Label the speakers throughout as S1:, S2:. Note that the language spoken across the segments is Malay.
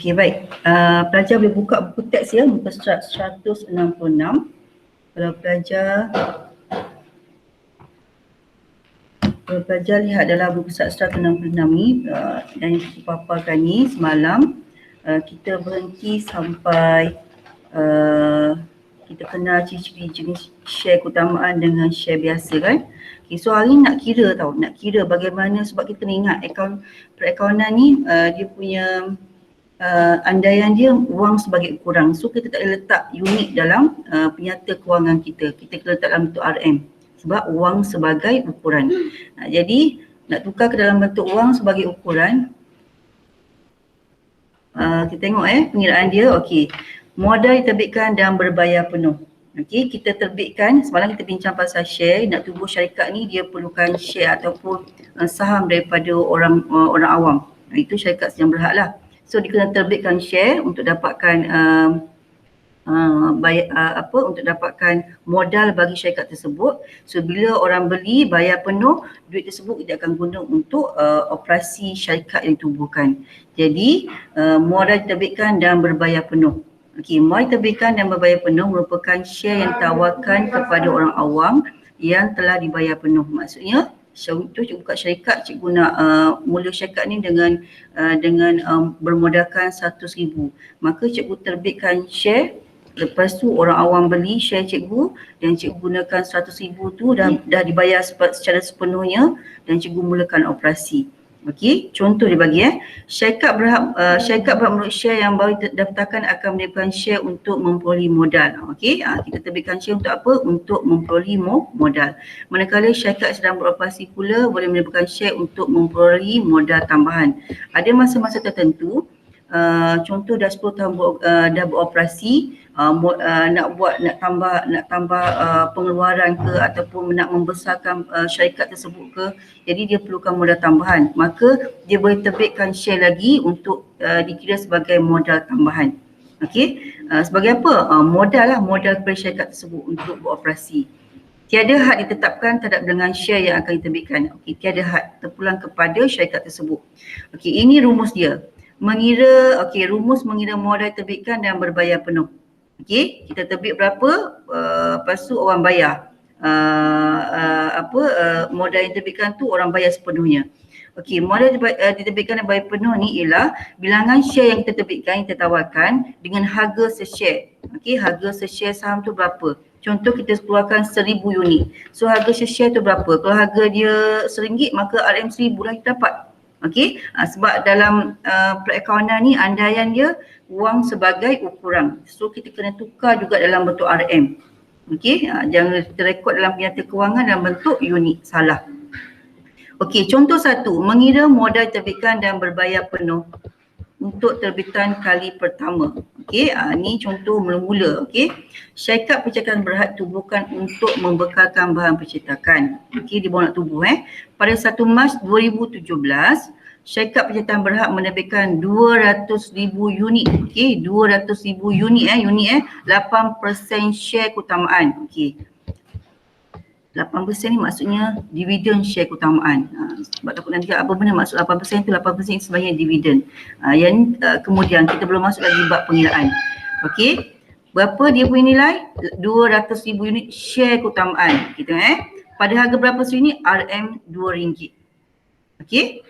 S1: Okey, baik. Pelajar boleh buka buku teks ya, muka surat 166. Kalau pelajar lihat dalam buku surat 166 ni, yang kita paparkan ni semalam, kita berhenti sampai kita kenal ciri-ciri jenis share keutamaan dengan share biasa kan. Okay, so hari ni nak kira bagaimana, sebab kita kena ingat perakaunan ni dia punya andaian dia wang sebagai ukuran. So kita tak boleh letak unit dalam penyata kewangan kita. Kita kena letak dalam bentuk RM sebab wang sebagai ukuran. Jadi nak tukar ke dalam bentuk wang sebagai ukuran, kita tengok pengiraan dia. Okey, modal diterbitkan dan berbayar penuh. Okey, kita terbitkan, semalam kita bincang pasal share. Nak tubuh syarikat ni dia perlukan share ataupun saham daripada orang awam. Itu syarikat sedang berhak lah. So dia kena terbitkan share untuk dapatkan untuk dapatkan modal bagi syarikat tersebut. So bila orang beli bayar penuh, duit tersebut dia akan guna untuk operasi syarikat yang ditubuhkan. Jadi modal diterbitkan dan berbayar penuh. Okey, modal diterbitkan dan berbayar penuh merupakan share yang ditawarkan kepada orang awam yang telah dibayar penuh. Maksudnya contoh cikgu buka syarikat, cikgu nak mula syarikat ni dengan bermodalkan 100,000. Maka cikgu terbitkan share, lepas tu orang awam beli share cikgu dan cikgu gunakan 100,000 tu dah dibayar secara sepenuhnya dan cikgu mulakan operasi. Okey, contoh dia bagi syarikat berhak menurut share yang baru didaftarkan akan menyediakan share untuk memperoleh modal. Okey, kita terbitkan share untuk apa? Untuk memperoleh modal. Manakala syarikat sedang beroperasi pula boleh menyediakan share untuk memperoleh modal tambahan. Ada masa-masa tertentu, contoh dah 10 tahun dah beroperasi, nak tambah pengeluaran ke ataupun nak membesarkan syarikat tersebut ke, jadi dia perlukan modal tambahan, maka dia boleh terbitkan share lagi untuk dikira sebagai modal tambahan. Okey, sebagai apa? Modal kepada syarikat tersebut untuk beroperasi. Tiada had ditetapkan terhadap dengan share yang akan diterbitkan. Okey, tiada had terpulang kepada syarikat tersebut. Okey, ini rumus dia. Rumus mengira modal diterbitkan dan berbayar penuh. Okey, kita terbit berapa, lepas tu orang bayar. Modal yang diterbitkan tu orang bayar sepenuhnya. Okey, modal diterbitkan dan bayar penuh ni ialah bilangan share yang kita terbitkan, yang kita tawarkan dengan harga se-share. Okey, harga se-share saham tu berapa? Contoh kita keluarkan 1000 unit. So harga se-share tu berapa? Kalau harga dia RM1, maka RM1000 lah kita dapat. Okey, sebab dalam perakaunan ni andaian dia wang sebagai ukuran. So kita kena tukar juga dalam bentuk RM. Okey, jangan terekod dalam penyata kewangan dalam bentuk unit, salah. Okey, contoh 1, mengira modal diterbitkan dan berbayar penuh untuk terbitan kali pertama. Okey, ni contoh mula-mula. Okey, syarikat percetakan berhad tubuhkan untuk membekalkan bahan percetakan. Okey, dia baru nak tubuh Pada 1 Mac 2017, syarikat percetakan berhad menerbitkan 200,000 unit. Okey, 200,000 unit 8% share keutamaan. Okey, 8% ni maksudnya dividen share keutamaan. Sebab takut nanti apa benda maksud 8% tu, 8% sebenarnya dividen. Kemudian kita belum masuk lagi bab pengiraan. Okey, berapa dia punya nilai? 200,000 unit share keutamaan. Kita pada harga berapa unit? RM2. Okey,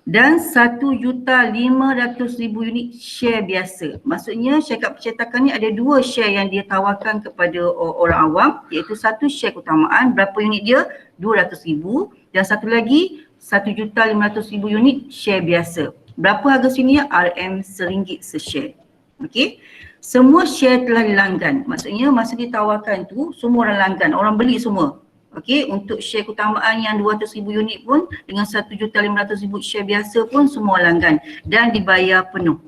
S1: dan 1,500,000 unit share biasa. Maksudnya syarikat percetakan ni ada 2 share yang dia tawarkan kepada orang awam, iaitu 1 share keutamaan, berapa unit dia? 200,000, dan satu lagi 1,500,000 unit share biasa. Berapa harga sini? RM1 se-share. Okey, semua share telah dilanggan. Maksudnya masa ditawarkan tu semua orang langgan, orang beli semua. Okey, untuk share keutamaan yang 200,000 unit pun dengan 1,500,000 share biasa pun semua langgan dan dibayar penuh.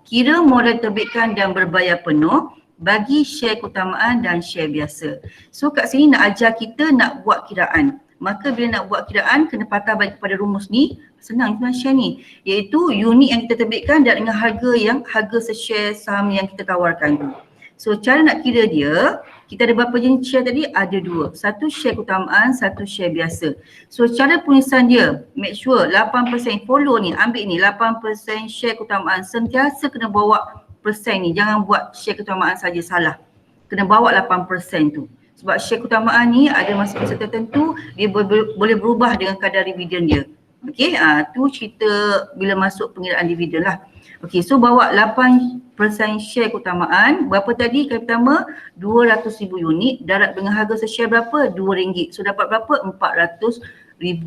S1: Kira modal diterbitkan dan berbayar penuh bagi share keutamaan dan share biasa. So kat sini nak ajar kita nak buat kiraan. Maka bila nak buat kiraan kena patah balik kepada rumus ni. Senang share ni, iaitu unit yang kita terbitkan dan dengan harga se-share saham yang kita tawarkan tu. So cara nak kira dia, kita ada berapa jenis share tadi? Ada 2. Satu share keutamaan, satu share biasa. So cara penulisan dia, make sure 8% follow ni, ambil ni 8% share keutamaan. Sentiasa kena bawa persen ni, jangan buat share keutamaan saja salah. Kena bawa 8% tu. Sebab share keutamaan ni ada masa-masa tertentu dia boleh berubah dengan kadar dividen dia. Okey, tu cerita bila masuk pengiraan dividen lah. Okey, so bawa 8% share keutamaan. Berapa tadi kali pertama? 200,000 unit. Darat dengan harga se-share berapa? RM2. So dapat berapa? RM400,000.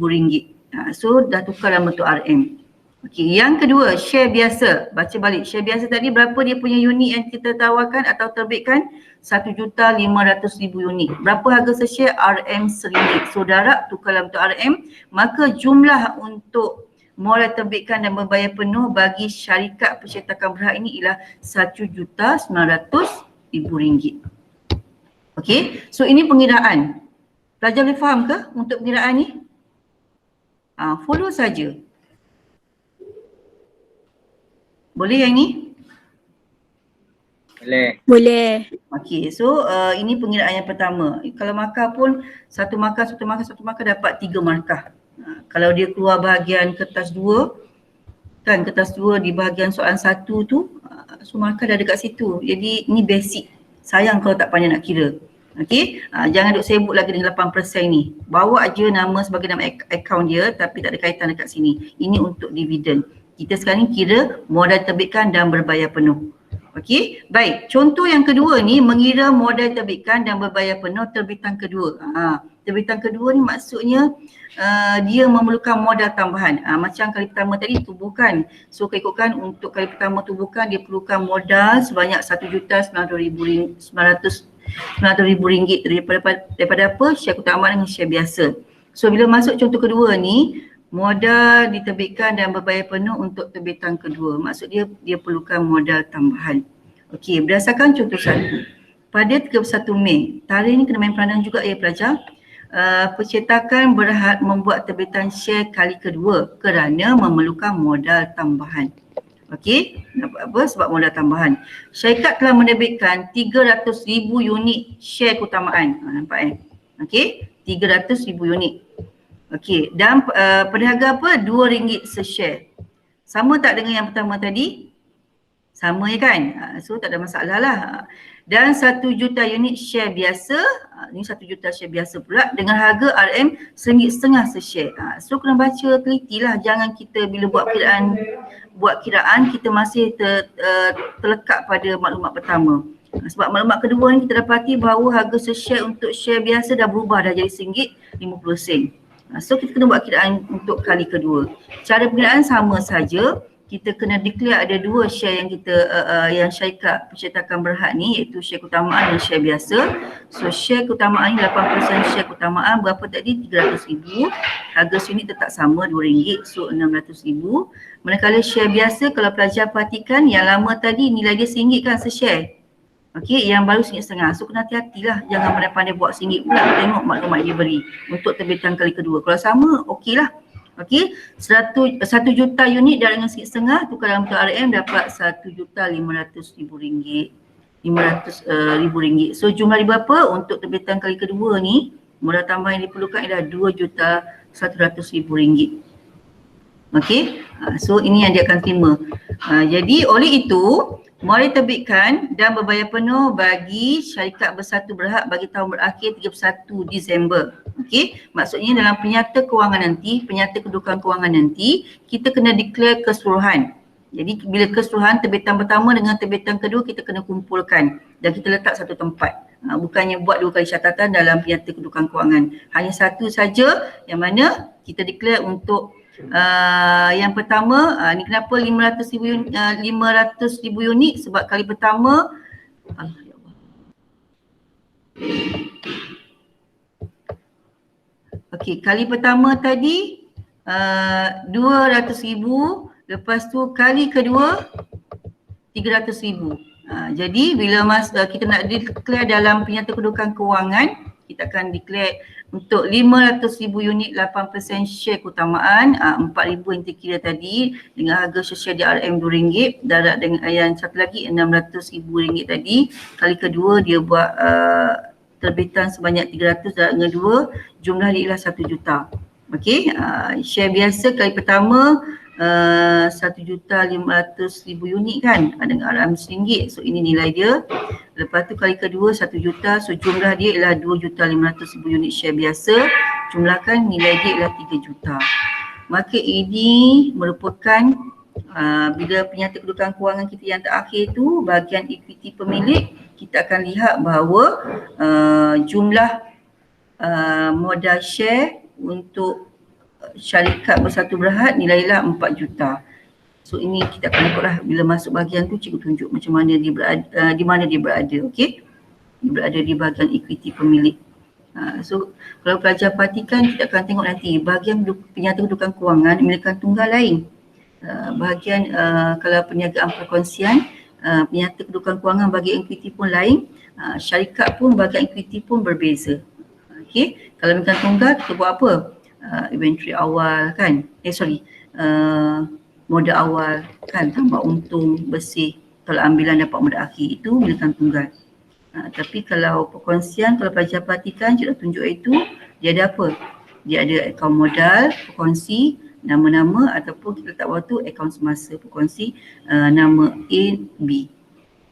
S1: So dah tukar dalam bentuk RM. Okey, yang kedua share biasa. Baca balik. Share biasa tadi berapa dia punya unit yang kita tawarkan atau terbitkan? 1,500,000 unit. Berapa harga se-share? RM1. So darat tukar dalam bentuk RM. Maka jumlah untuk modal terbitkan dan berbayar penuh bagi syarikat percetakan berhad ini ialah RM1,900,000. Okey, so ini pengiraan. Pelajar boleh faham ke untuk pengiraan ni? Follow saja. Boleh yang ni?
S2: Boleh.
S1: Okey, so ini pengiraan yang pertama. Kalau markah pun satu markah dapat 3 markah. Kalau dia keluar bahagian kertas 2, kan kertas 2 di bahagian soalan 1 tu, so markah dah dekat situ. Jadi ini basic. Sayang kalau tak pandai nak kira. Okey, jangan duk sibuk lagi dengan 8% ni. Bawa je nama sebagai nama akaun dia tapi tak ada kaitan dekat sini. Ini untuk dividen. Kita sekarang ni kira modal terbitkan dan berbayar penuh. Okey, baik. Contoh yang kedua ni mengira modal terbitkan dan berbayar penuh terbitan kedua. Terbitan kedua ni maksudnya dia memerlukan modal tambahan. Macam kali pertama tadi tubuhkan. So ikutkan untuk kali pertama tubuhkan dia perlukan modal sebanyak RM1,900,000 daripada apa? Share keutamaan dengan share biasa. So bila masuk contoh kedua ni, modal diterbitkan dan berbayar penuh untuk terbitan kedua. Maksud dia perlukan modal tambahan. Okey, berdasarkan contoh 1. Pada 31 Mei, tarikh ni kena main peranan juga ya pelajar. Percetakan berhad membuat terbitan share kali kedua kerana memerlukan modal tambahan. Okey, apa? Sebab modal tambahan. Syarikat telah menerbitkan 300,000 unit share keutamaan. Nampak Okey, 300,000 unit. Okey, dan pada harga apa? RM2 se-share. Sama tak dengan yang pertama tadi? Sama ya kan? So tak ada masalah lah. Dan 1 juta unit share biasa, ni 1 juta share biasa pula dengan harga RM1.50 se-share. So kena baca teliti lah, jangan kita bila buat kiraan kita masih terlekat pada maklumat pertama. Sebab maklumat kedua ni kita dapati bahawa harga se-share untuk share biasa dah berubah, dah jadi RM1.50. So kita kena buat kiraan untuk kali kedua. Cara pengiraan sama saja. Kita kena declare ada 2 share yang kita yang syarikat percetakan berhad ni, iaitu share keutamaan dan share biasa. So share keutamaan ni 8% share keutamaan berapa tadi? 300,000. Harga unit tetap sama RM2, so 600,000. Manakala share biasa, kalau pelajar perhatikan yang lama tadi nilai dia RM1 kan se-share. Okey, yang baru RM1.50. So kena hati-hatilah, jangan pandai-pandai buat RM1 pula. Tengok maklumat dia beri untuk terbitan kali kedua. Kalau sama, okey lah. Okey, 1 juta unit dan dengan RM1.50 tukar dalam bentuk RM dapat RM1,500,000. RM500,000. So jumlah dia berapa? Untuk terbitan kali kedua ni, modal tambahan yang diperlukan adalah RM2,100,000. Okey, so ini yang dia akan terima. Jadi oleh itu, modal diterbitkan dan berbayar penuh bagi syarikat bersatu berhad bagi tahun berakhir 31 Disember. Okey, maksudnya dalam penyata kewangan nanti, penyata kedudukan kewangan nanti, kita kena declare keseluruhan. Jadi bila keseluruhan terbitan pertama dengan terbitan kedua kita kena kumpulkan dan kita letak satu tempat. Bukannya buat 2 kali catatan dalam penyata kedudukan kewangan. Hanya satu saja yang mana kita declare untuk yang pertama, ni kenapa 500,000 unit? Sebab kali pertama okey, kali pertama tadi 200,000, lepas tu kali kedua 300,000. Jadi bila kita nak declare dalam penyata kedudukan kewangan, kita akan declare untuk 500,000 unit 8% share keutamaan, 4,000 yang terkira tadi dengan harga sosial DRM RM2 darab dengan yang satu lagi RM600,000 tadi, kali kedua dia buat terbitan sebanyak 300 darab dengan 2, jumlah dia ialah 1 juta. Okey, share biasa kali pertama 1,500,000 unit kan dengan RM100, so ini nilai dia. Lepas tu kali kedua 1 juta, so jumlah dia ialah 2,500,000 unit share biasa, jumlahkan nilai dia ialah 3 juta. Maka ini merupakan bila penyata kedudukan kewangan kita yang terakhir tu bahagian equity pemilik, kita akan lihat bahawa jumlah modal share untuk syarikat bersatu berhad nilailah 4 juta. So ini kita akan ikutlah bila masuk bahagian tu cikgu tunjuk macam mana dia berada, di mana dia berada, okey. Dia berada di bahagian equity pemilik. So kalau pelajar perhatikan, kita akan tengok nanti bahagian penyata kedudukan kewangan milikan tunggal lain. Bahagian kalau perniagaan perkongsian, penyata kedudukan kewangan bagi equity pun lain, syarikat pun bahagian equity pun berbeza. Okey, kalau milikan tunggal kita buat apa? Inventory awal kan, modal awal kan, tambah untung bersih, kalau ambilan dapat modal akhir, itu milikan tunggal. Tapi kalau perkongsian, kalau pelajar perhatikan cikgu tunjuk itu, dia ada apa? Dia ada akaun modal, perkongsi, nama-nama ataupun kita letak bawah tu akaun semasa perkongsi, nama A, B.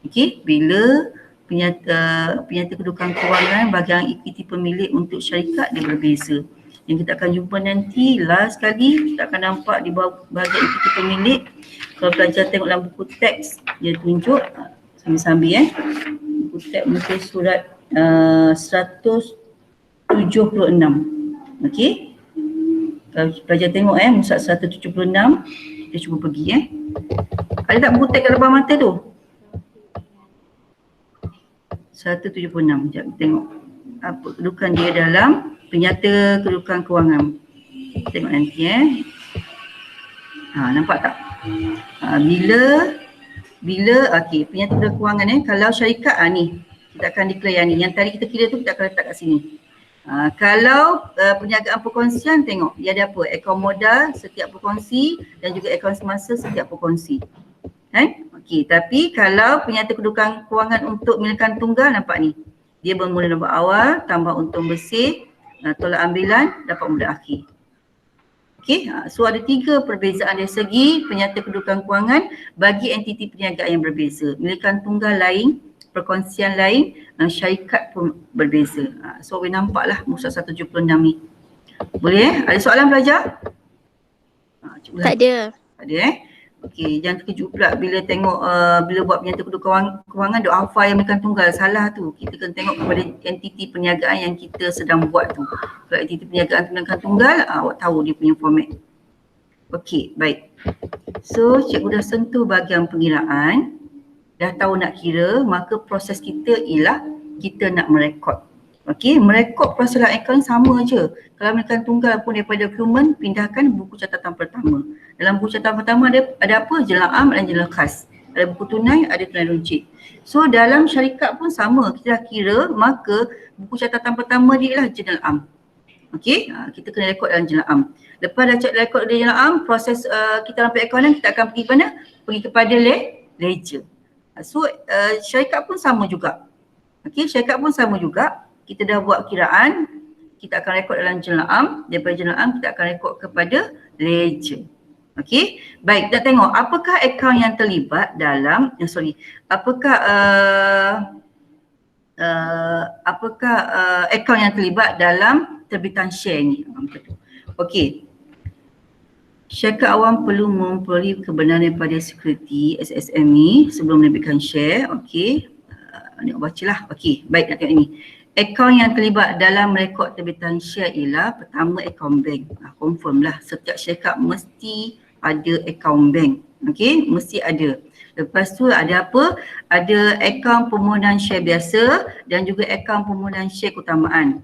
S1: Okey, bila penyata kedudukan kewangan bahagian equity pemilik untuk syarikat dia berbeza. Yang kita akan jumpa nanti last kali, kita akan nampak di bahagian equity pemilik. Kalau pelajar tengok dalam buku teks, dia tunjuk sambil-sambil buku teks muka surat 176. Okey, kalau pelajar tengok muka 176, kita cuba pergi ada tak buku teks kat depan mata tu? 176, sekejap tengok apa kedudukan dia dalam penyata kedudukan kewangan. Tengok nanti nampak tak? Bila okey, penyata kedudukan kewangan kalau syarikat ni kita akan declare yang ni. Yang tadi kita kira tu kita akan letak kat sini. Kalau perniagaan perkongsian, tengok dia ada apa? Akaun modal setiap perkongsi dan juga akaun semasa setiap perkongsi. Okey, tapi kalau penyata kedudukan kewangan untuk milikan tunggal, nampak ni. Dia bermula nombor awal, tambah untung bersih, tolak ambilan, dapat modal akhir. Okey, so ada 3 perbezaan dari segi penyata kedudukan kewangan bagi entiti perniagaan yang berbeza. Milikan tunggal lain, perkongsian lain, syarikat pun berbeza. So boleh nampaklah muka 176 ni. Boleh Ada soalan pelajar?
S2: Tak ada.
S1: Tak ada Okey, jangan terkejut pula bila tengok bila buat penyata kedudukan kewangan duk hafal yang milikan tunggal, salah tu. Kita kena tengok kepada entiti perniagaan yang kita sedang buat tu. Kalau entiti perniagaan milikan tunggal, awak tahu dia punya format. Okey, baik. So cikgu dah sentuh bahagian pengiraan, dah tahu nak kira, maka proses kita ialah kita nak merekod. Okey, merekod proses dalam akaun sama je. Kalau milikan tunggal pun daripada dokumen, pindahkan buku catatan pertama. Dalam buku catatan pertama ada apa? Jurnal am dan jurnal khas. Ada buku tunai, ada tunai runcit. So dalam syarikat pun sama, kita dah kira, maka buku catatan pertama dia ialah jurnal am. Okey, kita kena rekod dalam jurnal am. Lepas dah rekod dalam jurnal am, proses kita dalam perakaunan kita akan pergi ke mana? Pergi kepada ledger. So syarikat pun sama juga. Okey, syarikat pun sama juga. Kita dah buat kiraan, kita akan rekod dalam jurnal am, daripada jurnal am kita akan rekod kepada ledger. Okey, baik, kita tengok apakah akaun yang terlibat dalam apakah akaun yang terlibat dalam terbitan share ni. Okey, syarikat awam perlu memperoleh kebenaran daripada security SSM ni sebelum menerbitkan share. Okey, nak bacalah. Okey, baik, nak tengok ini. Akaun yang terlibat dalam rekod terbitan share ialah pertama akaun bank. Confirm lah, setiap syarikat mesti ada akaun bank. Okey, mesti ada. Lepas tu ada apa? Ada akaun permohonan share biasa dan juga akaun permohonan share keutamaan.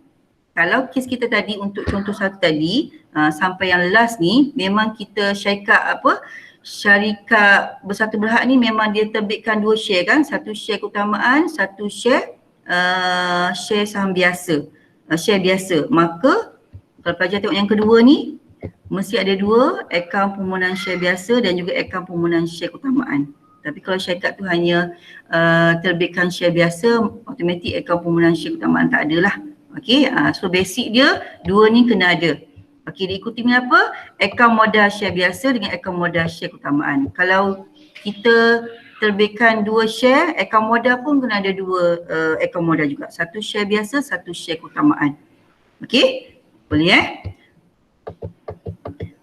S1: Kalau kes kita tadi untuk contoh satu tadi, sampai yang last ni memang kita syarikat bersatu berhad ni memang dia terbitkan 2 share kan, satu share keutamaan, satu share saham biasa. share biasa. Maka kalau pelajar tengok yang kedua ni, mesti ada dua, akaun permohonan share biasa dan juga akaun permohonan share keutamaan. Tapi kalau syarikat tu hanya terbitkan share biasa, automatik akaun permohonan share keutamaan tak ada lah. Okey, so basic dia dua ni kena ada. Okey, diikuti dengan apa? Akaun modal share biasa dengan akaun modal share keutamaan. Kalau kita terbitkan dua share, akaun modal pun kena ada dua akaun modal juga. Satu share biasa, satu share keutamaan. Okey, boleh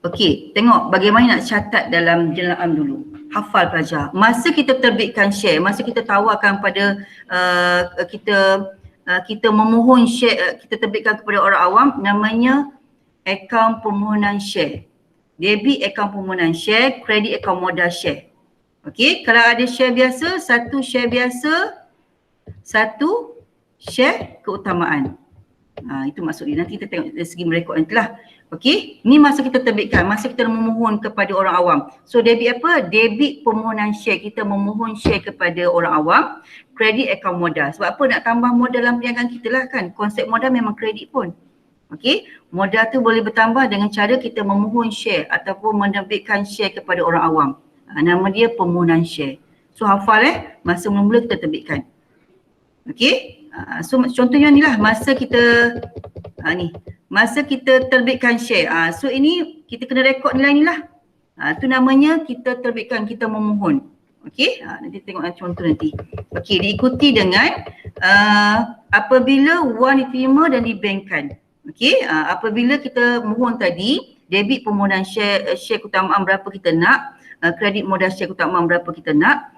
S1: Okey, tengok bagaimana nak catat dalam jurnal am dulu. Hafal pelajar. Masa kita terbitkan share, masa kita tawarkan pada kita memohon share, kita terbitkan kepada orang awam, namanya akaun permohonan share. Debit akaun permohonan share, kredit akaun modal share. Okey, kalau ada share biasa, satu share biasa, satu share keutamaan. Itu maksud dia. Nanti kita tengok dari segi merekod nantilah. Okey, ni masa kita terbitkan, masa kita memohon kepada orang awam. So debit apa? Debit permohonan share. Kita memohon share kepada orang awam, kredit akaun modal. Sebab apa? Nak tambah modal dalam perniagaan kita lah kan. Konsep modal memang kredit pun. Okey, modal tu boleh bertambah dengan cara kita memohon share ataupun menerbitkan share kepada orang awam. Nama dia permohonan share. So hafal masa mula-mula kita terbitkan. Okey, so contohnya ni lah masa kita masa kita terbitkan share. So ini kita kena rekod nilai ni lah. Tu namanya kita terbitkan, kita memohon. Okey, nanti tengok contoh nanti. Okey, diikuti dengan apabila wang diterima dan dibankkan. Okey, apabila kita mohon tadi, debit permohonan share keutamaan berapa kita nak, kredit modal share keutamaan berapa kita nak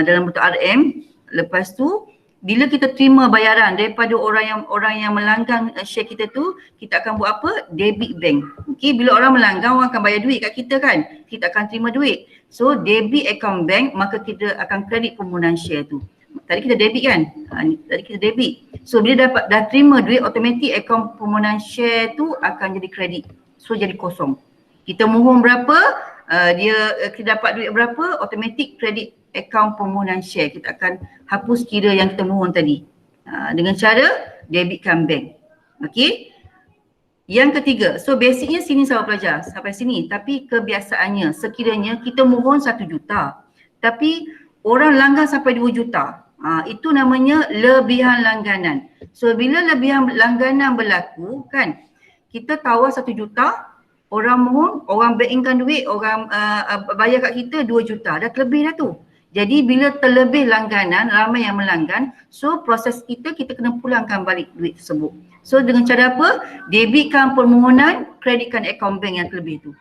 S1: dalam bentuk RM. Lepas tu bila kita terima bayaran daripada orang yang melanggang share kita tu, kita akan buat apa? Debit bank. Okey, bila orang melanggang, orang akan bayar duit kat kita kan. Kita akan terima duit. So debit account bank, maka kita akan kredit permohonan share tu. Tadi kita debit kan? Tadi kita debit. So bila dah terima duit, automatik akaun permohonan share tu akan jadi kredit. So jadi kosong. Kita mohon berapa, kita dapat duit berapa, automatik kredit akaun permohonan share. Kita akan hapus kira yang kita mohon tadi dengan cara debitkan bank. Okey. Yang ketiga, so basicnya sini sahabat pelajar, sampai sini. Tapi kebiasaannya sekiranya kita mohon 1 juta tapi orang langgan sampai 2 juta. Itu namanya lebihan langganan. So bila lebihan langganan berlaku kan, kita tawar 1 juta, orang mohon, orang bankkan duit, orang bayar kat kita 2 juta, dah terlebih dah tu. Jadi bila terlebih langganan, ramai yang melanggan, so proses kita kena pulangkan balik duit tersebut. So dengan cara apa? Debitkan permohonan, kreditkan akaun bank yang terlebih tu.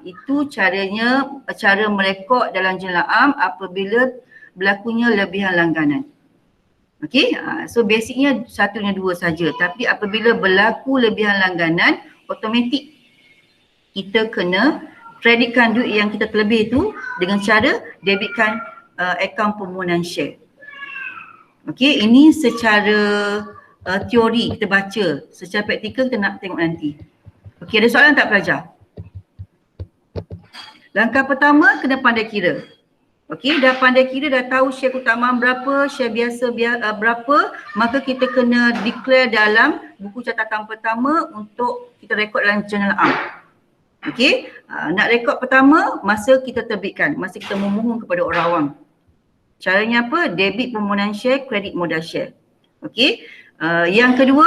S1: Itu caranya, cara merekod dalam jurnal am apabila berlakunya lebihan langganan. Okey, so basicnya satunya dua saja. Tapi apabila berlaku lebihan langganan, automatik kita kena kreditkan duit yang kita terlebih tu dengan cara debitkan akaun permohonan share. Okey, ini secara teori kita baca, secara praktikal kita nak tengok nanti. Okey, ada soalan tak pelajar? Langkah pertama, kena pandai kira. Okey, dah pandai kira, dah tahu share keutamaan berapa, share biasa berapa, maka kita kena declare dalam buku catatan pertama untuk kita rekod dalam jurnal am. Okey, nak rekod pertama masa kita terbitkan, masa kita memohon kepada orang awam. Caranya apa? Debit permohonan share, kredit modal share. Okey, yang kedua,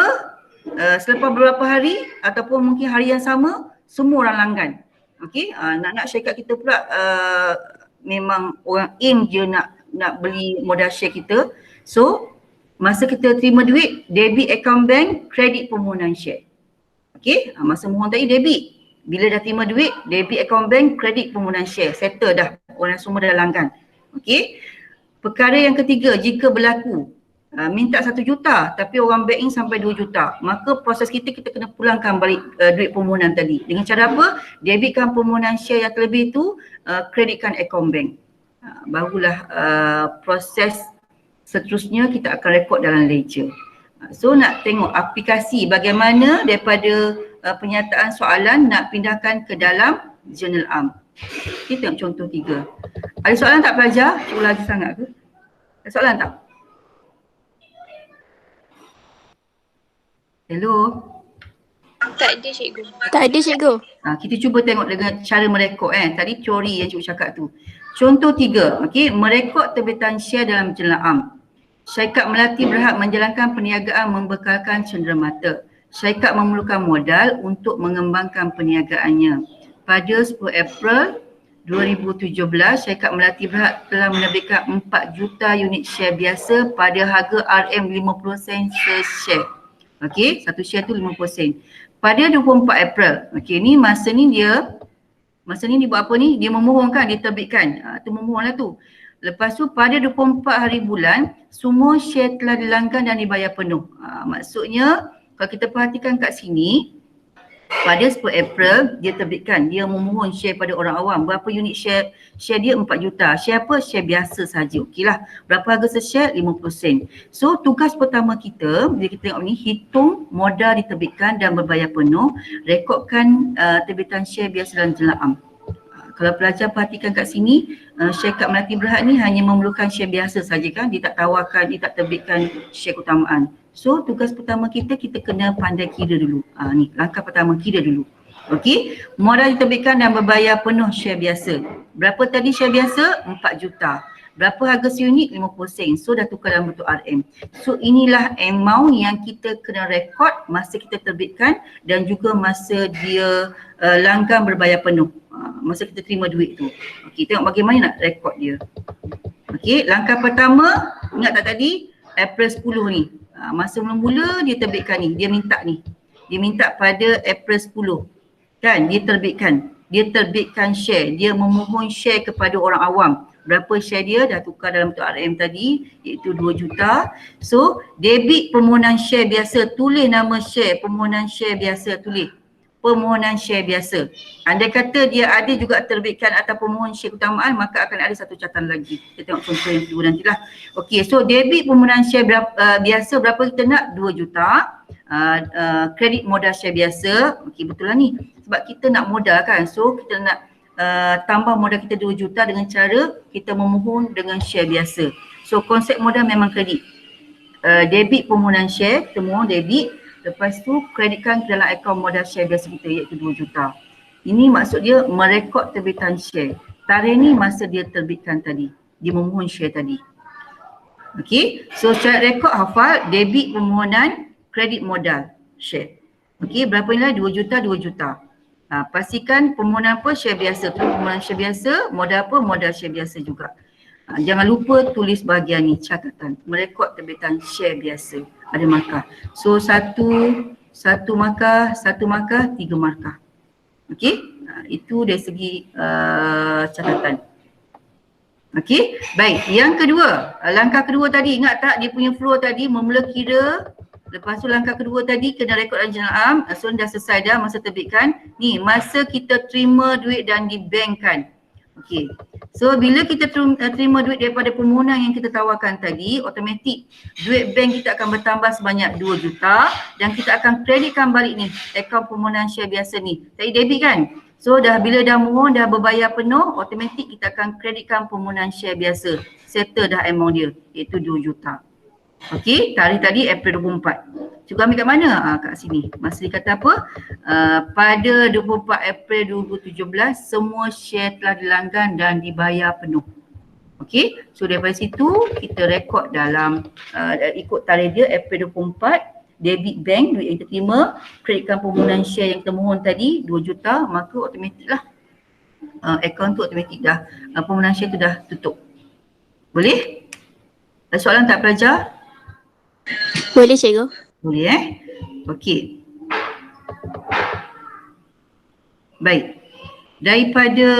S1: selepas beberapa hari ataupun mungkin hari yang sama, semua orang langgan. Okey, nak syarikat kita pula memang orang aim je nak beli modal share kita. So, masa kita terima duit, debit account bank, kredit permohonan share. Okey, masa mohon tadi debit. Bila dah terima duit, debit account bank, kredit permohonan share. Settle dah. Orang semua dah langgan. Okey. Perkara yang ketiga, jika berlaku minta 1 juta tapi orang bank sampai 2 juta, maka proses kita kena pulangkan balik duit permohonan tadi. Dengan cara apa? Debitkan permohonan share yang terlebih tu, kreditkan account bank. Barulah proses seterusnya kita akan rekod dalam ledger. So nak tengok aplikasi bagaimana daripada penyataan soalan nak pindahkan ke dalam jurnal am. Kita tengok contoh 3. Ada soalan tak pelajar? Cuba lagi sangat ke? Ada soalan tak? Hello?
S2: Tak ada cikgu. Tak ada cikgu.
S1: Kita cuba tengok dengan cara merekod Tadi teori yang cikgu cakap tu. Contoh 3, okey, merekod terbitan share dalam jurnal am. Syarikat Melati berhak menjalankan perniagaan membekalkan cenderamata. Syarikat memerlukan modal untuk mengembangkan perniagaannya. Pada 10 April 2017, Syarikat Melati Berhad telah menerbitkan 4 juta unit share biasa pada harga RM50 sen se-share. Okey, satu share tu 50 sen. Pada 24 April, okey, ni masa ni dia buat apa ni? Dia memohon kan, dia terbitkan. Tu memohon lah tu. Lepas tu pada 24 hari bulan, semua share telah dilanggan dan dibayar penuh. Maksudnya kalau kita perhatikan kat sini, pada 10 April dia terbitkan, dia memohon share pada orang awam. Berapa unit share? Share dia 4 juta. Share apa? Share biasa saja. Okeylah. Berapa harga se-share? 50 sen. So tugas pertama kita, bila kita tengok ni, hitung modal diterbitkan dan berbayar penuh, rekodkan terbitan share biasa dalam jurnal am. Kalau pelajar perhatikan kat sini, Syarikat Melati Berhad ni hanya memerlukan share biasa saja kan, dia tak tawarkan, dia tak terbitkan share keutamaan. So tugas pertama kita kena pandai kira dulu. Ni langkah pertama, kira dulu. Okey, modal diterbitkan dan berbayar penuh share biasa. Berapa tadi share biasa? 4 juta. Berapa harga seunit? 50 sen. So dah tukar dalam bentuk RM. So inilah amount yang kita kena rekod masa kita terbitkan dan juga masa dia langgan berbayar penuh. Masa kita terima duit tu. Okey, tengok bagaimana nak rekod dia. Okey, langkah pertama, ingat tak tadi? April 10 ni. Masa mula-mula dia terbitkan ni, dia minta ni. Dia minta pada April 10. Kan, dia terbitkan share. Dia memohon share kepada orang awam. Berapa share dia? Dah tukar dalam bentuk RM tadi, iaitu 2 juta. So, debit permohonan share biasa. Tulis nama share, permohonan share biasa, tulis. Permohonan share biasa. Andai kata dia ada juga terbitkan atau permohonan share keutamaan, maka akan ada satu catatan lagi. Kita tengok contoh yang kedua nantilah. Okey, so debit permohonan share biasa berapa kita nak? 2 juta. Kredit modal share biasa. Okey, betul lah ni. Sebab kita nak modal kan. So kita nak tambah modal kita 2 juta dengan cara kita memohon dengan share biasa. So konsep modal memang kredit. Debit permohonan share, kita mohon debit. Lepas tu kreditkan ke dalam akaun modal share biasa kita iaitu 2 juta. Ini maksud dia merekod terbitan share. Tarikh ni masa dia terbitkan tadi. Dia memohon share tadi. Okey, so syarat rekod hafal debit permohonan kredit modal share. Okey, berapa nilai? 2 juta, 2 juta. Pastikan permohonan apa? Share biasa. Tu permohonan share biasa, modal apa? Modal share biasa juga. Jangan lupa tulis bahagian ni, catatan. Merekod terbitan share biasa. Ada markah. So satu markah, 3 markah. Okey, itu dari segi catatan. Okey, baik. Yang kedua, langkah kedua tadi, ingat tak dia punya flow tadi, memula kira. Lepas tu langkah kedua tadi kena rekod dalam jurnal am. So dah selesai dah masa terbitkan. Ni masa kita terima duit dan dibankkan. Okey. So bila kita terima duit daripada permohonan yang kita tawarkan tadi, automatik duit bank kita akan bertambah sebanyak 2 juta dan kita akan kreditkan balik ni akaun permohonan share biasa ni. Tadi debit kan? So bila dah mohon, dah berbayar penuh, automatik kita akan kreditkan permohonan share biasa. Settle dah amount dia, iaitu 2 juta. Okey, tarikh tadi April 24. Cikgu ambil kat mana? Kat sini. Masa dia kata apa? Pada 24 April 2017, semua share telah dilanggan dan dibayar penuh. Okey, so daripada situ kita rekod dalam ikut tarikh dia April 24, debit bank duit yang kita terima, kreditkan permohonan share yang kita mohon tadi 2 juta, maka automatik lah akaun tu automatik dah, permohonan share tu dah tutup. Boleh? Ada soalan tak pelajar?
S2: Boleh cikgu.
S1: Boleh Okey. Baik. Daripada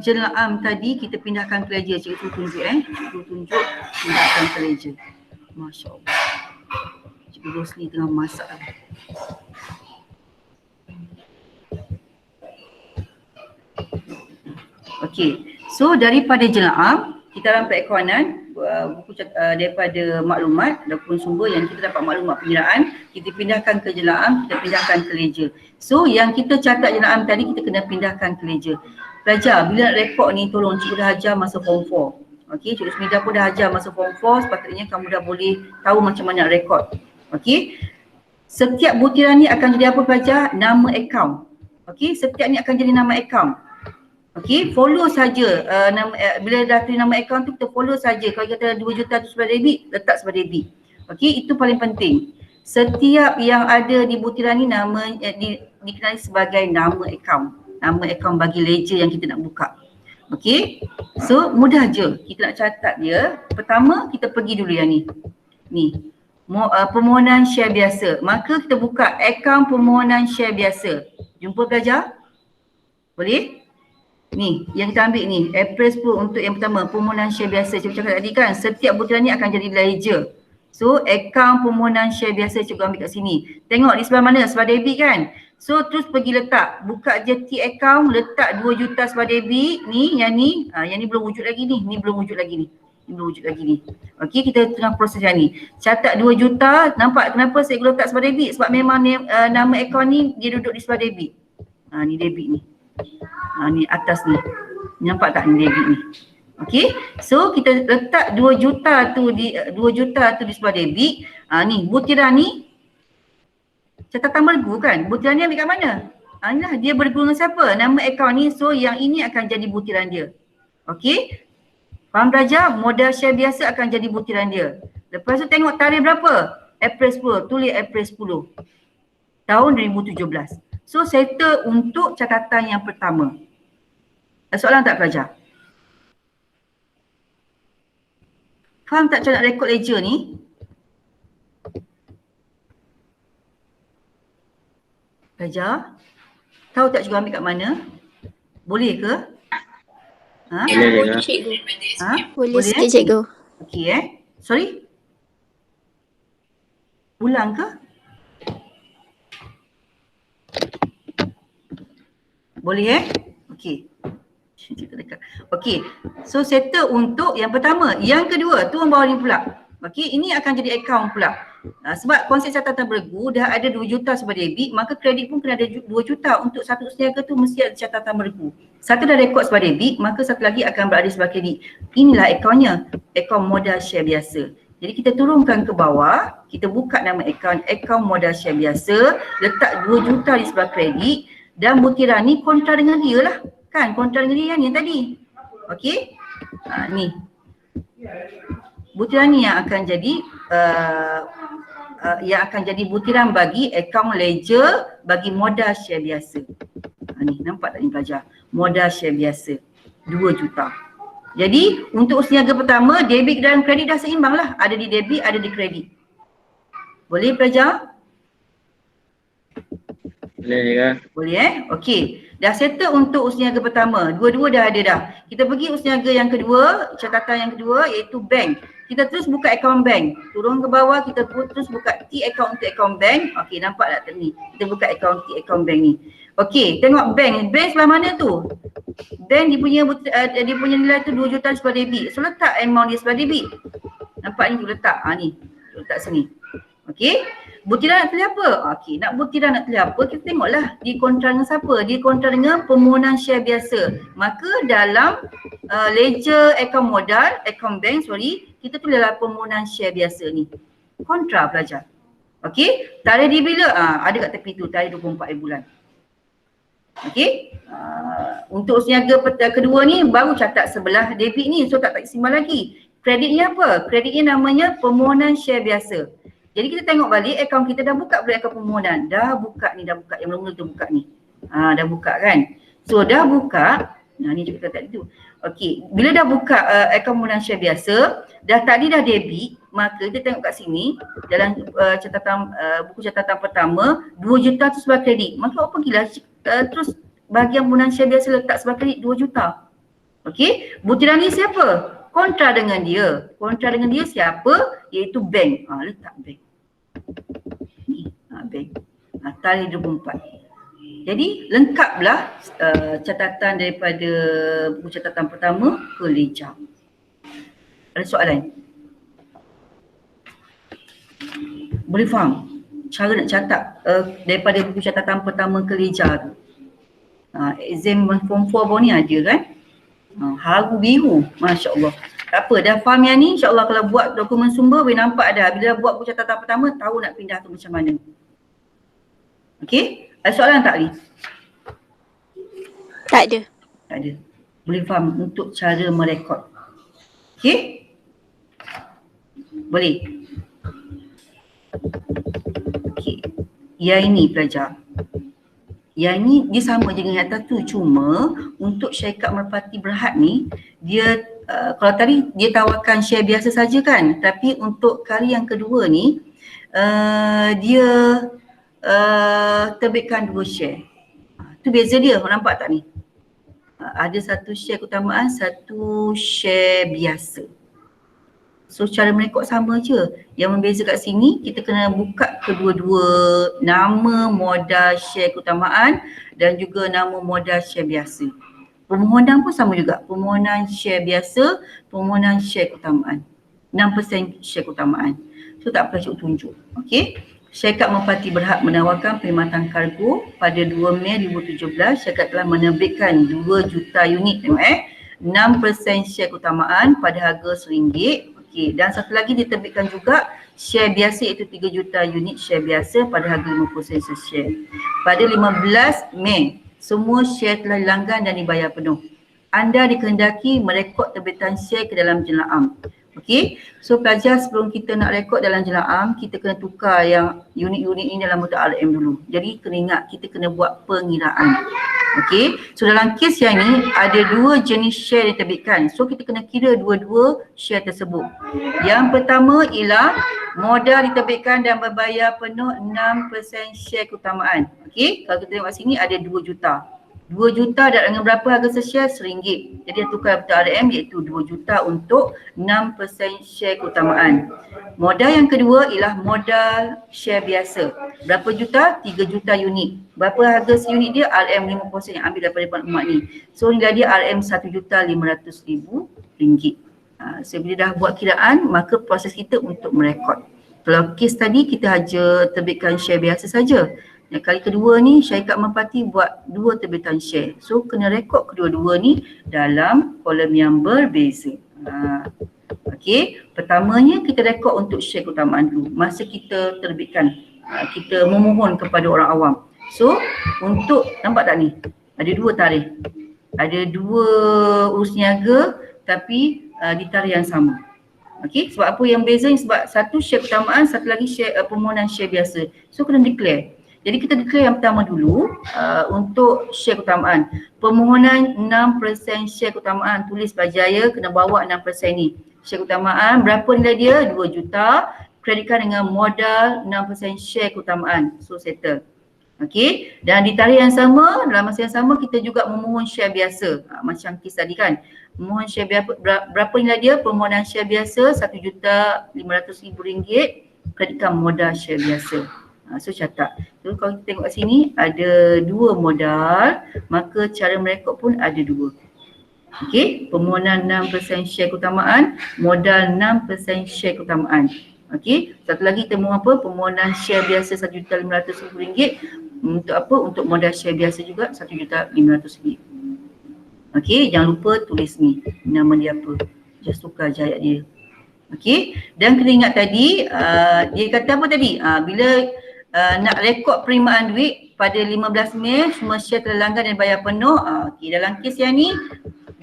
S1: jurnal am tadi kita pindahkan ke ledger. Cikgu tunjuk Cikgu tunjuk pindahkan ke ledger. Masya-Allah. Cikgu Rosli tengah masak. Okey. So daripada jurnal am kita dalam perekonan buku daripada maklumat ataupun sumber yang kita dapat maklumat penyeraan, kita pindahkan ke jurnal am, kita pindahkan ke ledger. So yang kita catat jurnal am tadi kita kena pindahkan ke ledger. Pelajar bila nak rekod ni tolong cikgu dah ajar masa form 4. Okey, Cikgu Smida pun dah ajar masa form 4, sepatutnya kamu dah boleh tahu macam mana nak rekod. Okey. Setiap butiran ni akan jadi apa pelajar? Nama akaun. Okey, setiap ni akan jadi nama akaun. Okey, follow saja bila dah tulis nama akaun tu kita follow saja. Kalau kita ada 2 juta tu sebagai debit, letak sebagai debit. Okey, itu paling penting. Setiap yang ada di butiran ni nama dikenali sebagai nama akaun. Nama akaun bagi ledger yang kita nak buka. Okey. So mudah je kita nak catat dia. Pertama kita pergi dulu yang ni. Ni. Permohonan share biasa. Maka kita buka akaun permohonan share biasa. Jumpa pelajar? Boleh? Ni, yang kita ambil ni, April 10 untuk yang pertama, permohonan share biasa. Cikgu cakap tadi kan, setiap butiran ni akan jadi ledger. So, akaun permohonan share biasa cikgu ambil kat sini. Tengok di sebelah mana? Sebelah debit kan? So, terus pergi letak. Buka je T account, letak 2 juta sebelah debit. Ni, yang ni belum wujud lagi ni. Ni belum wujud lagi ni. Ni belum wujud lagi ni. Okey, kita tengah proses yang ni. Catat 2 juta. Nampak kenapa saya letak sebelah debit? Sebab memang nama akaun ni dia duduk di sebelah debit. Ni debit ni. Ni atas ni. Nampak tak ni debit ni? Okey. So kita letak 2 juta tu di sebelah debit. Ni butiran ni catatan bergu kan? Butiran ni ambil kat mana? Inilah dia bergu dengan siapa? Nama akaun ni. So yang ini akan jadi butiran dia. Okey. Faham pelajar? Modal share biasa akan jadi butiran dia. Lepas tu tengok tarikh berapa? April 10. Tulis April 10. Tahun 2017. So settle untuk catatan yang pertama. Soalan tak pelajar? Faham tak cara nak rekod ledger ni? Pelajar? Tahu tak cikgu ambil kat mana? Boleh ke?
S2: Boleh cikgu. Boleh sikit cikgu.
S1: Okey Sorry? Ulang ke? Boleh Okey. Okey. So settle untuk yang pertama. Yang kedua, turun bawah ni pula. Okey, ini akan jadi akaun pula. Sebab konsep catatan bergu dah ada 2 juta sebagai debit, maka kredit pun kena ada 2 juta. Untuk satu seniaga tu mesti ada catatan bergu. Satu dah rekod sebagai debit, maka satu lagi akan berada sebagai kredit. Inilah akaunnya, akaun modal share biasa. Jadi kita turunkan ke bawah, kita buka nama akaun modal share biasa, letak 2 juta di sebelah kredit dan butiran ni kontra dengan dia lah. Kan kontra dengan dia yang ni tadi. Okey. Ni. Butiran ni yang akan jadi butiran bagi akaun ledger bagi modal share biasa. Ni nampak tak ni pelajar? Modal share biasa 2 juta. Jadi untuk usia niaga pertama debit dan kredit dah seimbang lah. Ada di debit, ada di kredit. Boleh pelajar?
S3: Boleh juga.
S1: Boleh Okey. Dah settle untuk usia niaga pertama. Dua-dua dah ada dah. Kita pergi usia niaga yang kedua, catatan yang kedua iaitu bank. Kita terus buka akaun bank. Turun ke bawah kita terus buka T account untuk akaun bank. Okey, nampak tak ni? Kita buka akaun T account bank ni. Okey, tengok bank. Bank sebelah mana tu? Bank dia punya nilai tu 2 juta sebelah debit. So letak amount dia sebelah debit. Nampak ni tu letak. Ni. Letak sini. Okey. Butiran nak tulis apa? Okey, nak butiran nak tulis apa? Kita tengoklah di kontra dengan siapa? Di kontra dengan permohonan share biasa. Maka dalam ledger akaun modal, akaun bank kita tulislah permohonan share biasa ni. Kontra pelajar. Okey, tarikh dia bila? Ada kat tepi tu, tarikh 24 bulan. Okey. Untuk niaga kedua ni baru catat sebelah debit ni, so tak simpan lagi. Kreditnya apa? Kreditnya namanya permohonan share biasa. Jadi kita tengok balik akaun kita dah buka belum akaun permohonan. Dah buka ni, dah buka. Yang mula-mula tu buka ni. Dah buka kan. So dah buka. Ni juga tadi tu. Okey, bila dah buka akaun permohonan share biasa, tadi dah debit, maka kita tengok kat sini dalam buku catatan pertama 2 juta tu sebagai kredit. Maka apa pergilah terus bahagian permohonan share biasa letak sebagai kredit 2 juta. Okey, butiran ni siapa? Kontra dengan dia. Kontra dengan dia siapa? Iaitu bank. Letak bank. Ni, bank. Tarikh 24. Jadi lengkaplah catatan daripada buku catatan pertama ke ledger. Ada soalan? Boleh faham cara nak catat daripada buku catatan pertama ke ledger tu? Exam form 4 bawah ni ada kan? Haru biru, Masya Allah. Tak apa, dah faham yang ni, insyaAllah kalau buat dokumen sumber boleh nampak dah. Bila dah buat buku catatan pertama, tahu nak pindah tu macam mana. Okey, ada soalan tak, Li?
S2: Tak ada.
S1: Tak ada. Boleh faham untuk cara merekod. Okey? Boleh? Okey. Yang ini pelajar. Yang ini dia sama je dengan yang atas tu. Cuma untuk syarikat merpati Berhad ni, dia kalau tadi dia tawarkan share biasa saja kan. Tapi untuk kali yang kedua ni, dia terbitkan 2 share. Tu beza dia, nampak tak ni? Ada 1 share keutamaan, 1 share biasa. So cara merekod sama je. Yang membeza kat sini, kita kena buka kedua-dua nama modal share keutamaan dan juga nama modal share biasa. Permohonan pun sama juga. Permohonan share biasa, permohonan share keutamaan. 6% share keutamaan. So tak perlu tunjuk. Okey. Syarikat Merpati Berhad menawarkan perkhidmatan kargo pada 2 Mei 2017. Syarikat telah menerbitkan 2 juta unit. Tengok 6% share keutamaan pada harga RM1. Okey, dan satu lagi diterbitkan juga share biasa iaitu 3 juta unit share biasa pada harga 50 sen share. Pada 15 Mei, semua share telah dilanggan dan dibayar penuh. Anda dikehendaki merekod terbitan share ke dalam jenayah. Okey, so pelajar sebelum kita nak rekod dalam jenayah, kita kena tukar yang unit-unit ini dalam bentuk RM dulu. Jadi kena ingat, kita kena buat pengiraan. Okey, so dalam kes yang ni ada 2 jenis share yang diterbitkan. So kita kena kira dua-dua share tersebut. Yang pertama ialah modal diterbitkan dan berbayar penuh 6% share keutamaan. Okey, kalau kita tengok sini ada 2 juta. 2 juta dan dengan berapa harga se-share? RM1. Jadi yang tukar bentuk RM iaitu 2 juta untuk 6% share keutamaan. Modal yang kedua ialah modal share biasa. Berapa juta? 3 juta unit. Berapa harga seunit dia? RM50 yang ambil daripada Puan Umat ni. So nilai dia RM1,500,000. So bila dah buat kiraan, maka proses kita untuk merekod. Kalau kes tadi kita hanya terbitkan share biasa saja. Yang kali kedua ni syarikat Merpati buat 2 terbitan share. So kena rekod kedua-dua ni dalam kolom yang berbeza. Okey, pertamanya kita rekod untuk share keutamaan dulu. Masa kita terbitkan, kita memohon kepada orang awam. So untuk, nampak tak ni? Ada 2 tarikh. Ada 2 urus niaga tapi di tarikh yang sama. Okey, sebab apa yang beza ni? Sebab satu share keutamaan, satu lagi share permohonan share biasa. So kena declare. Jadi kita declare yang pertama dulu untuk share keutamaan. Permohonan 6% share keutamaan, tulis berjaya kena bawa 6% ni. Share keutamaan berapa nilai dia? 2 juta. Kreditkan dengan modal 6% share keutamaan. So settle. Okey, dan di tarikh yang sama, dalam masa yang sama kita juga memohon share biasa. Macam kes tadi kan. Memohon share biasa, berapa nilai dia? Permohonan share biasa RM1,500,000. Kreditkan modal share biasa. So catat. So kalau kita tengok kat sini ada 2 modal, maka cara merekod pun ada 2. Okey, permohonan 6% share keutamaan, modal 6% share keutamaan. Okey, satu lagi kita mohon apa? Permohonan share biasa RM1,500,000. Untuk apa? Untuk modal share biasa juga RM1,500,000. Okey, jangan lupa tulis ni nama dia apa. Just tukar je ayat dia. Okey, dan kena ingat tadi dia kata apa tadi? Bila nak rekod penerimaan duit pada 15 Mei semua share telah langgan dan bayar penuh. Okey, dalam kes yang ni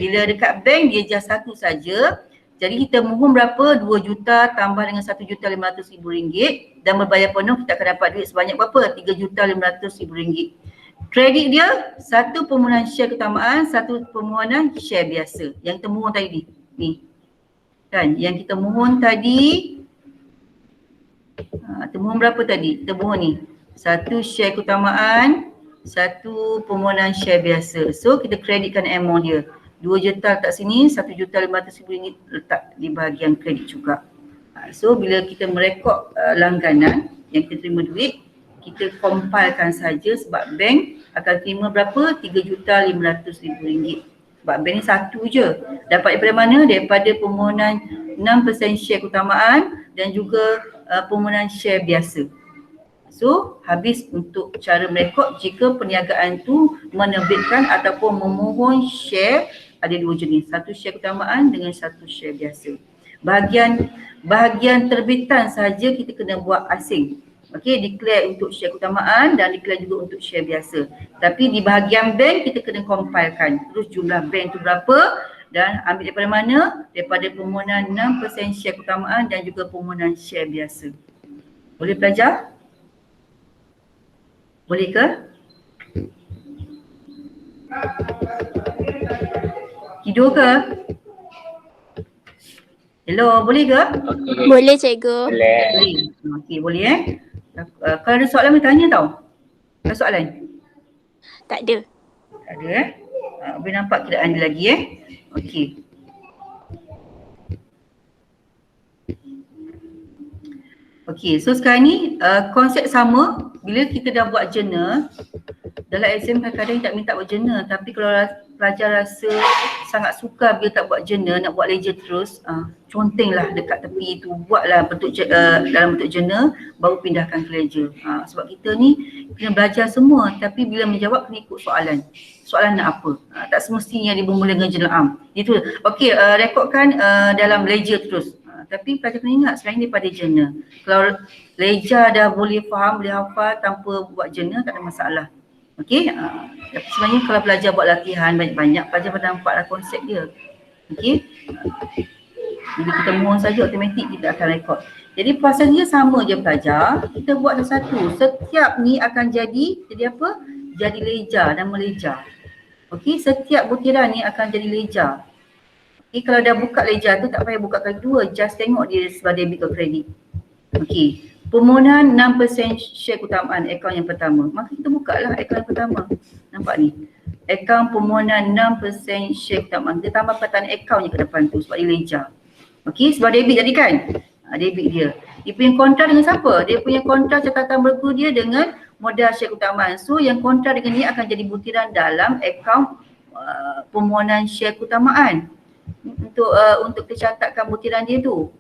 S1: bila dekat bank dia just satu saja. Jadi kita mohon berapa? 2 juta tambah dengan RM1,500,000 dan berbayar penuh kita akan dapat duit sebanyak berapa? RM3,500,000. Kredit dia satu permohonan share keutamaan, satu permohonan share biasa. Yang kita mohon tadi ni. Kan yang kita mohon tadi kita mohon berapa tadi? Kita mohon ni. Satu share keutamaan, satu permohonan share biasa. So kita kreditkan amount dia. 2 juta letak sini, RM1,500,000 letak di bahagian kredit juga. So bila kita merekod langganan yang kita terima duit, kita compilekan saja sebab bank akan terima berapa? RM3,500,000. Sebab bank ni satu je. Dapat daripada mana? Daripada permohonan 6% share keutamaan dan juga permohonan share biasa. So habis untuk cara merekod jika perniagaan tu menerbitkan ataupun memohon share ada dua jenis, satu share keutamaan dengan satu share biasa. Bahagian terbitan saja kita kena buat asing. Okey, declare untuk share keutamaan dan declare juga untuk share biasa. Tapi di bahagian bank kita kena compilekan. Terus jumlah bank tu berapa dan ambil daripada mana? Daripada permohonan 6% share keutamaan dan juga permohonan share biasa. Boleh belajar? Boleh ke? Tidur ke? Hello, boleh ke?
S2: Boleh cikgu.
S1: Boleh. Okey, boleh kalau ada soalan boleh tanya tau. Ada soalan?
S2: Tak ada.
S1: Tak ada boleh nampak kiraan dia lagi Okey. Okey, so sekarang ni konsep sama. Bila kita dah buat journal, dalam exam kadang-kadang tak minta buat journal, tapi kalau pelajar rasa sangat suka bila tak buat journal, nak buat ledger terus, contenglah dekat tepi tu, buatlah bentuk dalam bentuk journal, baru pindahkan ke ledger. Sebab kita ni kena belajar semua, tapi bila menjawab kena ikut soalan. Soalan nak apa? Tak semestinya dia bermula dengan journal am. Itu. Okey, rekodkan dalam ledger terus. Tapi pelajar kena ingat selain daripada journal. Kalau ledger dah boleh faham, boleh hafal tanpa buat journal, tak ada masalah. Okey, tapi sebenarnya kalau pelajar buat latihan banyak-banyak, pelajar pada nampaklah konsep dia. Okey, bila kita mohon saja automatik kita akan rekod. Jadi proses dia sama je pelajar, kita buat satu-satu. Setiap ni akan jadi apa? Jadi ledger, nama ledger. Okey, setiap butiran ni akan jadi ledger. Okey, kalau dah buka ledger tu tak payah buka kali dua, just tengok dia sebagai debit atau kredit. Okey, permohonan 6% share keutamaan akaun yang pertama. Maka kita buka lah akaun yang pertama. Nampak ni. Akaun permohonan 6% share keutamaan. Kita tambah perkataan akaun je ke depan tu sebab dia ledger. Okey, sebab debit tadi kan? Debit dia. Dia punya kontra dengan siapa? Dia punya kontra catatan bergu dia dengan modal share keutamaan. So yang kontra dengan ni akan jadi butiran dalam akaun permohonan share keutamaan. Untuk kita catatkan butiran dia tu.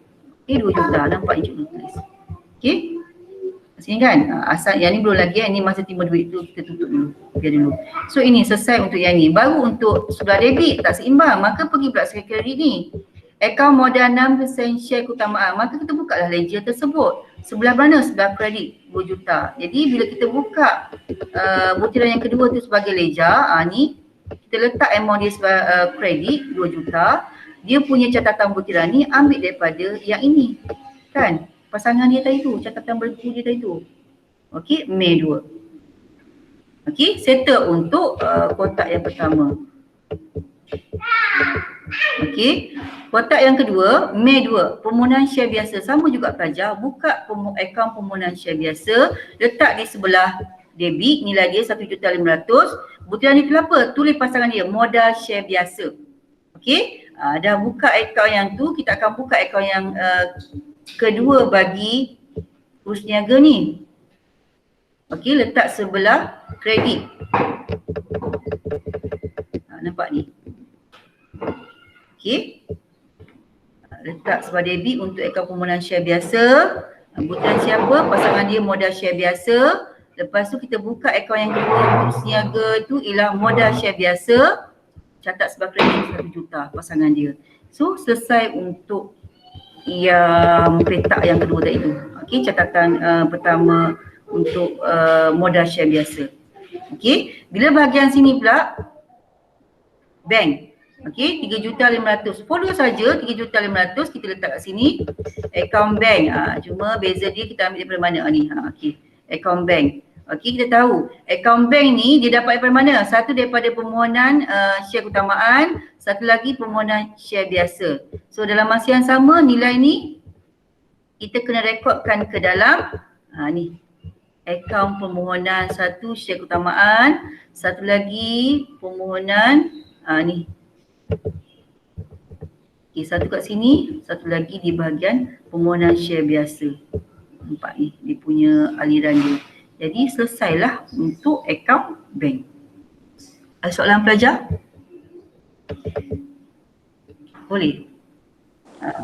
S1: Okey, 2 juta. Nampak ni cikgu tulis. Okey. Sini kan, asal yang ni belum lagi ni masa terima duit tu kita tutup dulu. Biar dulu. So ini selesai untuk yang ni. Baru untuk sebelah debit tak seimbang, maka pergi pula sebelah kredit ni. Akaun modal 6% share keutamaan, maka kita buka lah ledger tersebut. Sebelah mana? Sebelah kredit 2 juta. Jadi bila kita buka butiran yang kedua tu sebagai ledger, ni kita letak amount dia sebagai kredit 2 juta. Dia punya catatan butiran ni ambil daripada yang ini. Kan? Pasangan dia tadi tu, catatan bergu dia tadi tu. Okey, Mei 2. Okey, settle untuk kotak yang pertama. Okey, kotak yang kedua, Mei 2, permohonan share biasa. Sama juga pelajar, buka akaun permohonan share biasa, letak di sebelah debit, nilai dia 1,500,000. Butiran ni apa? Tulis pasangan dia, modal share biasa. Okey, dah buka akaun yang tu, kita akan buka akaun yang kedua bagi urus niaga ni. Okey, letak sebelah kredit. Nampak ni. Okey. Letak sebelah debit untuk akaun permohonan share biasa. Butiran siapa? Pasangan dia modal share biasa. Lepas tu kita buka akaun yang kedua urus niaga tu ialah modal share biasa. Catat sebelah kredit 1 juta pasangan dia. So selesai untuk yang petak yang kedua tadi tu. Okey, catatan pertama untuk modal share biasa. Okey, bila bahagian sini pula bank. Okey, 3,500,000. Follow saja 3,500,000 kita letak kat sini. Akaun bank. Cuma beza dia kita ambil daripada mana ni. Okey, akaun bank. Okey, kita tahu akaun bank ni dia dapat daripada mana? Satu daripada permohonan share keutamaan, satu lagi permohonan share biasa. So dalam masa yang sama nilai ni kita kena rekodkan ke dalam ni akaun permohonan, satu share keutamaan, satu lagi permohonan ni. Okey, satu kat sini, satu lagi di bahagian permohonan share biasa. Nampak ni dia punya aliran dia. Jadi selesailah untuk akaun bank. Ada soalan pelajar? Boleh?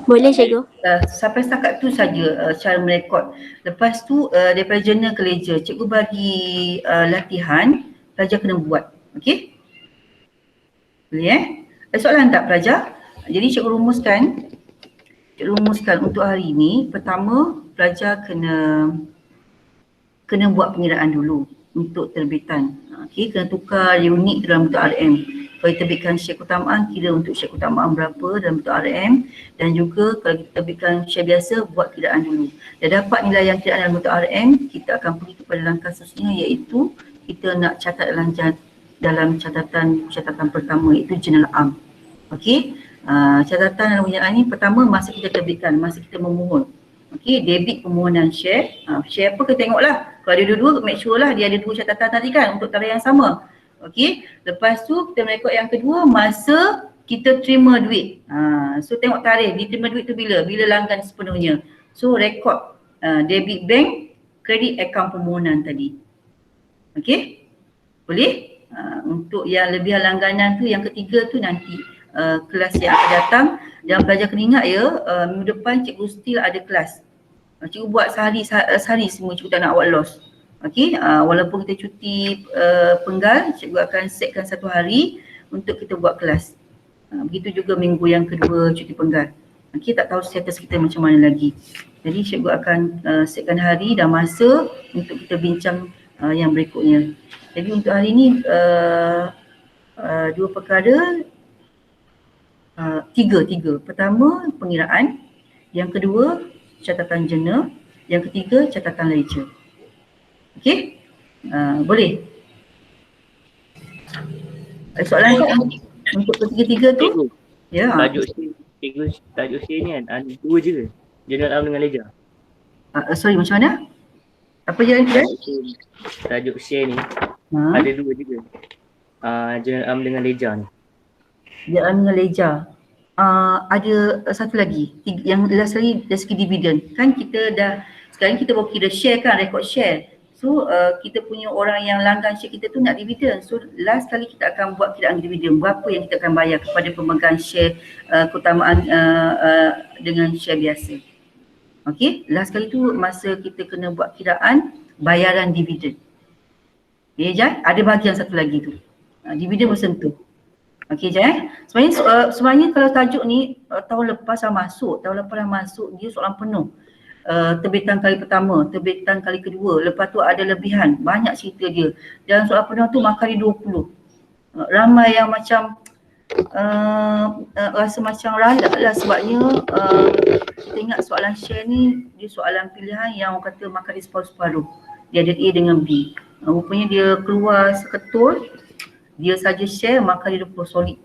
S2: Boleh cikgu.
S1: Sampai setakat tu saja cara merekod. Lepas tu daripada journal ke ledger, cikgu bagi latihan, pelajar kena buat. Okey? Boleh Ada soalan tak pelajar? Jadi cikgu rumuskan untuk hari ini. Pertama, pelajar kena buat pengiraan dulu untuk terbitan. Okey, kena tukar unit dalam bentuk RM. Kalau diterbitkan share keutamaan, kira untuk share keutamaan berapa dalam bentuk RM, dan juga kalau kita terbitkan share biasa, buat kiraan dulu. Dah dapat nilai yang kiraan dalam bentuk RM, kita akan pergi kepada langkah seterusnya, iaitu kita nak catat dalam catatan pertama, iaitu jurnal am. Okey, catatan dalam jurnal am ni pertama masa kita terbitkan, masa kita memohon. Okey, debit permohonan share. Share apa kita tengoklah. Kalau ada dua-dua, make sure lah dia ada dua catatan tadi kan untuk tarikh yang sama. Okey, lepas tu kita merekod yang kedua masa kita terima duit. So tengok tarikh diterima duit tu bila langgan sepenuhnya. So rekod debit bank, kredit akaun permohonan tadi. Okey, boleh? Untuk yang lebihan langganan tu, yang ketiga tu nanti kelas yang akan datang. Dan pelajar kena ingat ya, minggu depan cikgu still ada kelas. Cikgu buat sehari semua, cikgu tak nak awak loss. Okey, walaupun kita cuti penggal, cikgu akan setkan satu hari untuk kita buat kelas. Begitu juga minggu yang kedua cuti penggal. Okey, tak tahu status kita macam mana lagi. Jadi cikgu akan setkan hari dan masa untuk kita bincang yang berikutnya. Jadi untuk hari ini dua perkara, tiga. Pertama, pengiraan. Yang kedua, catatan jurnal. Yang ketiga, catatan ledger. Okey? Boleh? Ada soalan tak untuk ketiga-tiga tu? Ya.
S3: Tajuk C ni kan ada dua je ke? Jurnal am dengan ledger.
S1: Sorry, macam mana? Apa je yang kedua?
S3: Tajuk C ni ada dua je ke? Jurnal am dengan ledger ni.
S1: Jurnal am dengan ledger. Ada satu lagi, yang last kali dari segi dividen. Kan kita dah, sekarang kita baru kira share kan, rekod share. So kita punya orang yang langgan share kita tu nak dividen. So last kali kita akan buat kiraan dividen. Berapa yang kita akan bayar kepada pemegang share keutamaan dengan share biasa. Okey, last kali tu masa kita kena buat kiraan bayaran dividen. Okay, Jai, ada bahagian satu lagi tu. Dividen bersentuh. Okey Jai, sebenarnya kalau tajuk ni tahun lepas dah masuk, dia soalan penuh. Terbitan kali pertama, terbitan kali kedua, lepas tu ada lebihan, banyak cerita dia. Dan soalan penuh tu makali 20. Ramai yang macam rasa macam ralak lah sebabnya kita ingat soalan share ni dia soalan pilihan yang orang kata makali separuh-separuh. Dia ada A dengan B. Rupanya dia keluar seketul, dia saja share maka dia 20 solid.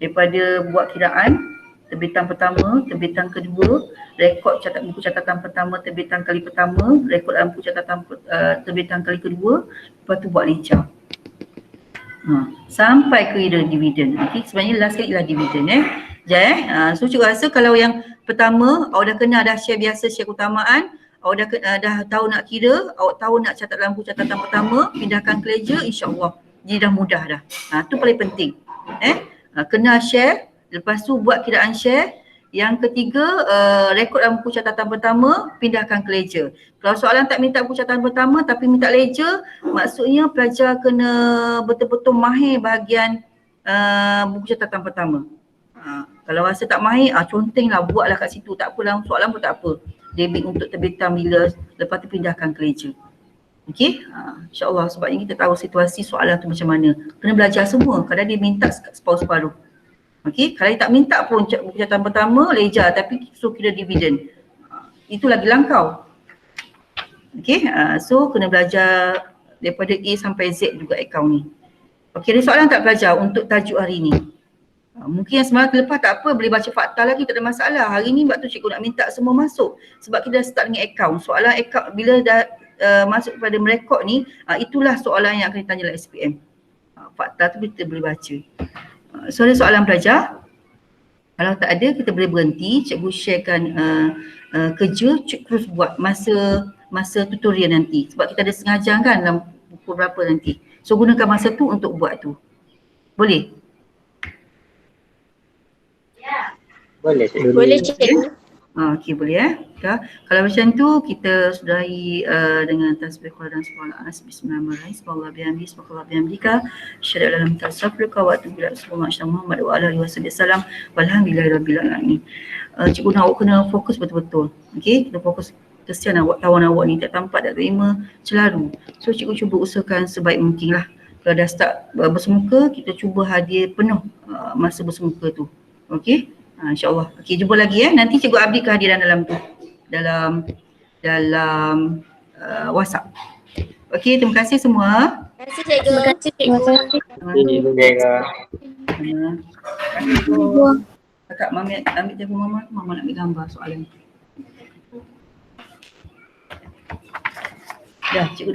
S1: Daripada buat kiraan, terbitan pertama, terbitan kedua, rekod buku catatan pertama, terbitan kali pertama, rekod dalam buku catatan terbitan kali kedua, lepas tu buat ledger. Sampai ke dividen. Okay, sebenarnya last kali ialah dividen Jai. So cikgu rasa kalau yang pertama awak dah kenal dah share biasa, share keutamaan, awak dah tahu nak kira, awak tahu nak catat dalam buku catatan pertama, pindahkan ke ledger, insya-Allah dia dah mudah dah. Tu paling penting. Kenal share, lepas tu buat kiraan share. Yang ketiga, rekod dalam buku catatan pertama, pindahkan ke ledger. Kalau soalan tak minta buku catatan pertama tapi minta ledger, maksudnya pelajar kena betul-betul mahir bahagian buku catatan pertama. Kalau rasa tak mahir, contenglah, buatlah kat situ. Tak apa, dalam soalan pun tak apa. Debit untuk terbitan bila, lepas tu pindahkan ke ledger. Okey, insya-Allah sebabnya kita tahu situasi soalan tu macam mana. Kena belajar semua, kadang dia minta separuh-separuh. Okey, kalau dia tak minta pun buku catatan pertama, ledger tapi suruh kira dividen. Itu lagi langkau. Okey, so kena belajar daripada A sampai Z juga akaun ni. Okey, ada soalan tak pelajar untuk tajuk hari ni? Mungkin yang semalam lepas tak apa, boleh baca fakta lagi, tak ada masalah. Hari ni waktu cikgu nak minta semua masuk sebab kita dah start dengan akaun. Soalan akaun bila dah masuk kepada merekod ni, itulah soalan yang akan ditanya oleh SPM. Fakta tu kita boleh baca. So ada soalan pelajar? Kalau tak ada, kita boleh berhenti. Cikgu sharekan kerja, cikgu terus buat masa tutorial nanti. Sebab kita ada setengah jam kan dalam pukul berapa nanti. So gunakan masa tu untuk buat tu. Boleh?
S3: Boleh.
S2: Boleh cikgu.
S1: Okey, boleh Merdeka. Kalau macam tu kita sudahi dengan tasbih qul dan subhanallah bismillahirrahmanirrahim. Subhanallah bihamdihi subhanallah bihamdika asyhadu an la ilaha illa anta astaghfiruka wa atubu ilaik. Muhammad wa ala alihi wasallam. Walhamdulillahirabbil alamin. Cikgu nak awak kena fokus betul-betul. Okey, kita fokus. Kesian kawan awak ni tak tampak, tak terima, celaru. So cikgu cuba usahakan sebaik mungkin lah. Kalau dah start bersemuka, kita cuba hadir penuh masa bersemuka tu. Okey? InsyaAllah. Okey, jumpa lagi Nanti cikgu update kehadiran dalam tu. Dalam WhatsApp. Okey, terima kasih semua.
S2: Terima kasih cikgu. Terima kasih cikgu.
S1: Kakak Mami ambil telefon Mama nak ambil gambar soalan. Dah, cikgu